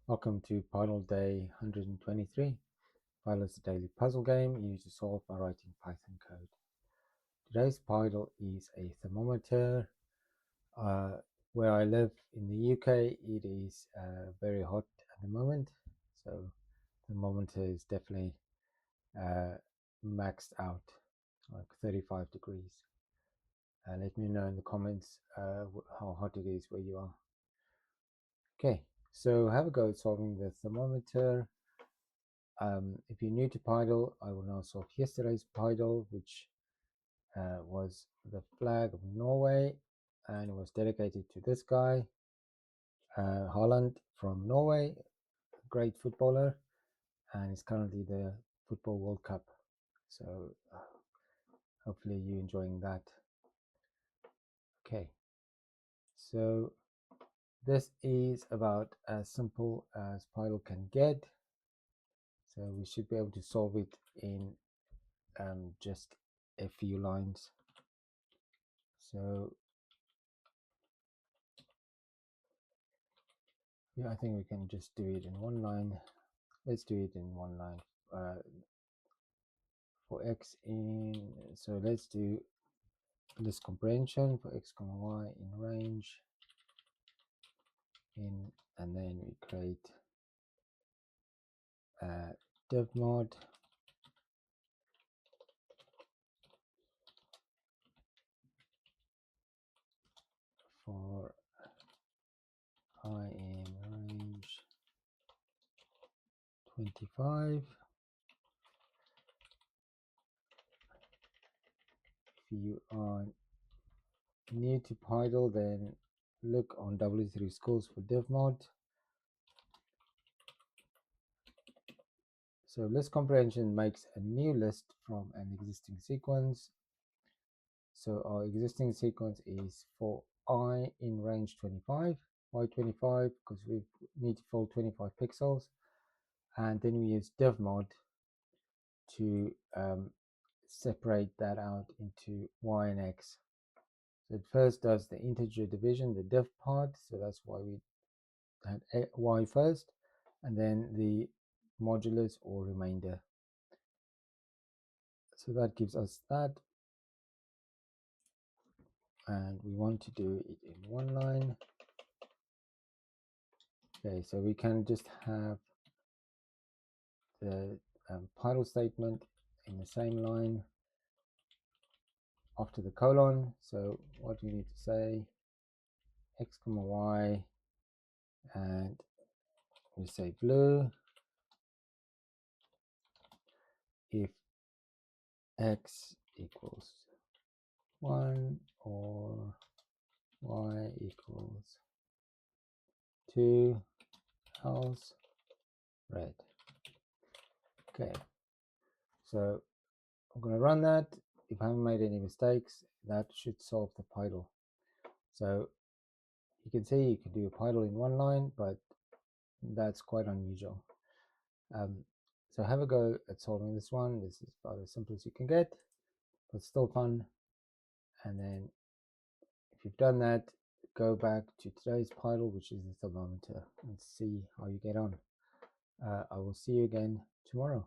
Welcome to Pydle Day 123. Pydle is a daily puzzle game used to solve by writing Python code. Today's Pydle is a thermometer. Where I live in the UK, it is very hot at the moment, so the thermometer is definitely maxed out, like 35 degrees. Let me know in the comments how hot it is where you are. Okay, so have a go at solving the thermometer. If you're new to Pydle, I will now solve yesterday's Pydle, which was the flag of Norway, and it was dedicated to this guy, Holland from Norway, great footballer, and it's currently the Football World Cup. So hopefully you're enjoying that. Okay, so this is about as simple as Pydle can get. So we should be able to solve it in just a few lines. So yeah, I think we can just do it in one line. Let's do it in one line for x in. So let's do this comprehension for x comma y in range in, and then we create div mod for I in range 25. If you are new to Pydle, then look on W3 Schools for div mod. So list comprehension makes a new list from an existing sequence. So our existing sequence is for I in range 25, Y 25, because we need to fill 25 pixels. And then we use div mod to separate that out into Y and X. So it first does the integer division, the div part. So that's why we had Y first, and then the modulus or remainder. So that gives us that. And we want to do it in one line. Okay, so we can just have the Pydle statement in the same line after the colon. So what we need to say, x comma y, and we say blue if x equals 1 or y equals 2, else red. Okay, so I'm going to run that. If I haven't made any mistakes, that should solve the Pydle. So you can see you can do a Pydle in one line, but that's quite unusual. So have a go at solving this one. This is about as simple as you can get, but still fun. And then if you've done that, go back to today's Pydle, which is the thermometer, and see how you get on. I will see you again tomorrow.